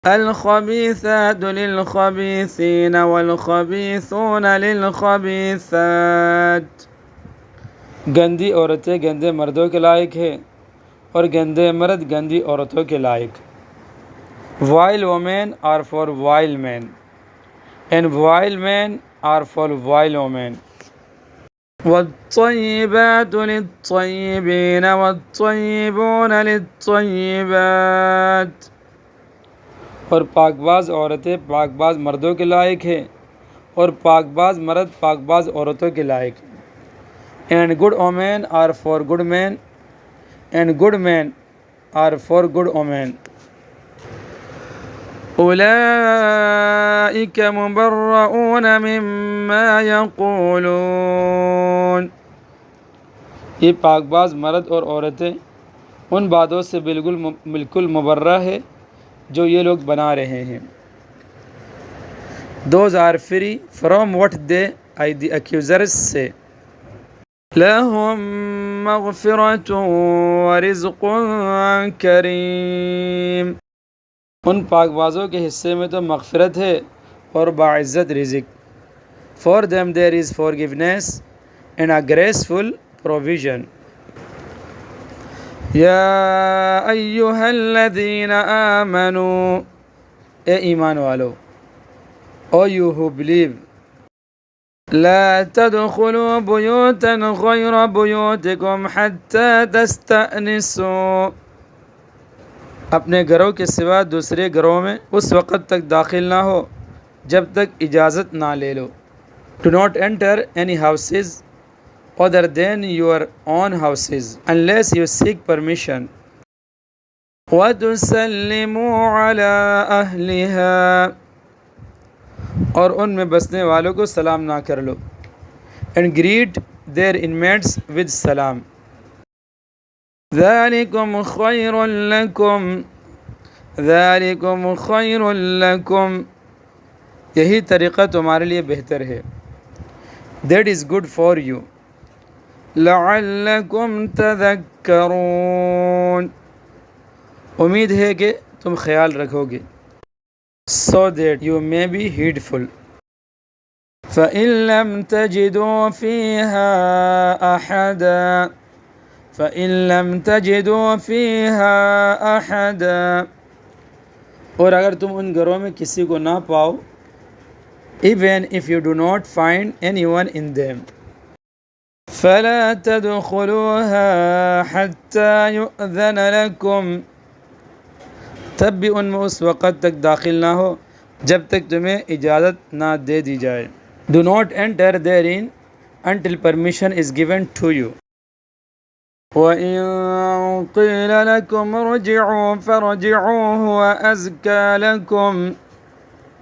الخبيثات للخبيثين والخبيثون للخبيثات. گندی عورتیں گندے مردوں کے لائق ہے اور گندے مرد گندی عورتوں کے لائق. Vile women are for vile men and vile men are for vile women. والطيبات للطيبين والطيبون للطيبات. اور پاک باز عورتیں پاک باز مردوں کے لائق ہے اور پاک باز مرد پاک باز عورتوں کے لائق. And good women are for good men and good men are for good women. أولئك مبرؤون مما يقولون. یہ پاک باز مرد اور عورتیں ان باتوں سے بالکل مبرہ ہے جو یہ لوگ بنا رہے ہیں. Those are free from what they the accusers say. لهم مغفرة ورزق کریم. ان پاک بازوں کے حصے میں تو مغفرت ہے اور باعزت رزق. For them there is forgiveness and a graceful provision. یا ایہا الذین آمنوا. اے ایمان والو. O you who believe. لا تدخلوا بیوتا غیر بیوتکم حتی تستأنسوا. اپنے گھروں کے سوا دوسرے گھروں میں اس وقت تک داخل نہ ہو جب تک اجازت نہ لے لو. Do not enter any houses other than your own houses unless you seek permission. وَتُسَلِّمُوا عَلَىٰ أَهْلِهَا. اور ان میں بسنے والوں کو سلام نہ کر لو. And greet their inmates with salam. ذَلِكُمْ خَيْرٌ لَكُمْ. ذَلِكُمْ خَيْرٌ لَكُمْ. یہی طریقہ تمہارے لیے بہتر ہے. That is good for you. لَعَلَّكُمْ تَذَكَّرُونَ. امید ہے کہ تم خیال رکھو گے. So that you may be heedful. فَإِن لَمْ تَجِدُوا فِيهَا أَحَدًا. فَإِن لَمْ تَجِدُوا فِيهَا أَحَدًا. اور اگر تم ان گھروں میں کسی کو نہ پاؤ. Even if you do not find anyone in them. فَلَا تَدْخُلُوهَا حَتَّى يُؤْذَنَ لَكُمْ. تب بھی ان میں اس وقت تک داخل نہ ہو جب تک تمہیں اجازت نہ دے دی جائے. Do not enter therein until permission is given to you. وَإِن قِيلَ لَكُمْ ارْجِعُوا فَارْجِعُوا هُوَ أَزْكَىٰ لَكُمْ.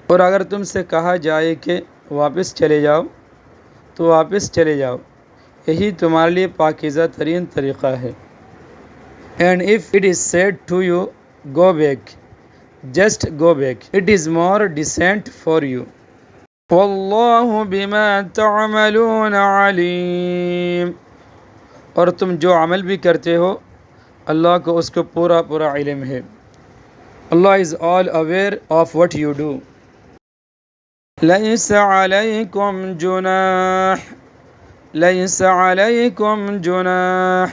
اور اگر تم سے کہا جائے کہ واپس چلے جاؤ تو واپس چلے جاؤ. یہی تمہارے لیے پاکیزہ ترین طریقہ ہے. And if it is said to you, go back, just go back. It is more decent for you. واللہ بما تعملون علیم. اور تم جو عمل بھی کرتے ہو اللہ کو اس کو پورا علم ہے. Allah is all aware of what you do. لیس علیکم جناح. لیس علیکم جناح.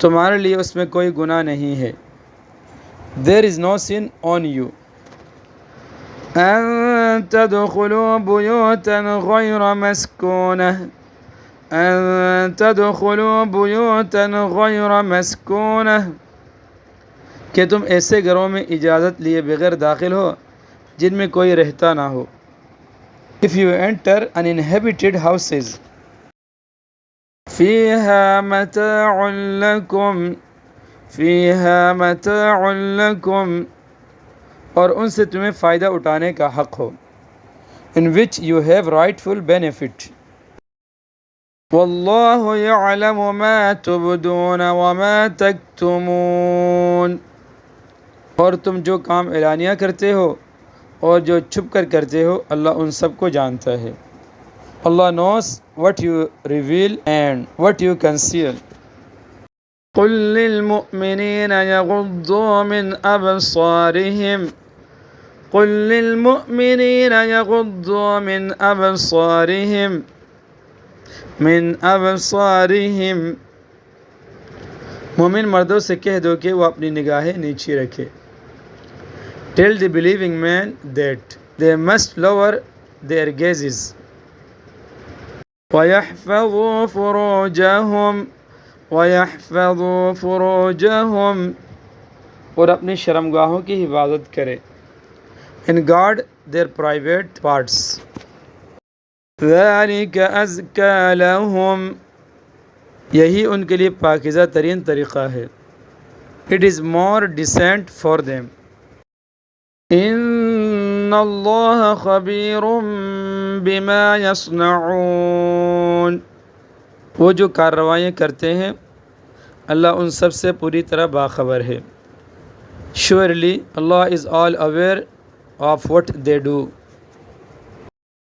تمہارے لیے اس میں کوئی گناہ نہیں ہے. There is no sin on you. أن تدخلوا بيوتا غير مسكونة. أن تدخلوا بيوتا غير مسكونة. کہ تم ایسے گھروں میں اجازت لیے بغیر داخل ہو جن میں کوئی رہتا نہ ہو. If you enter uninhabited houses. فيها متاع لكم. فيها متاع لكم. اور ان سے تمہیں فائدہ اٹھانے کا حق ہو. In which you have rightful benefit. واللہ يعلم ما تبدون وما تكتمون. اور تم جو کام اعلانیہ کرتے ہو اور جو چھپ کر کرتے ہو اللہ ان سب کو جانتا ہے. Allah knows what you reveal and what you conceal. قل للمؤمنین یغضوا من ابصارهم قل للمؤمنین یغضوا من ابصارهم مومن مردوں سے کہہ دو کہ وہ اپنی نگاہیں نیچی رکھے. Tell the believing men that they must lower their gazes. وَيَحْفَظُوا فُرُوجَهُمْ اور اپنی شرمگاہوں کی حفاظت کرے. And guard their private parts. ذَلِكَ أَزْكَى لَهُمْ یہی ان کے لیے پاکیزہ ترین طریقہ ہے. It is more decent for them. ان اللہ خبیر بما یصنعون وہ جو کارروائیاں کرتے ہیں اللہ ان سب سے پوری طرح باخبر ہے. Surely Allah is all aware of what they do.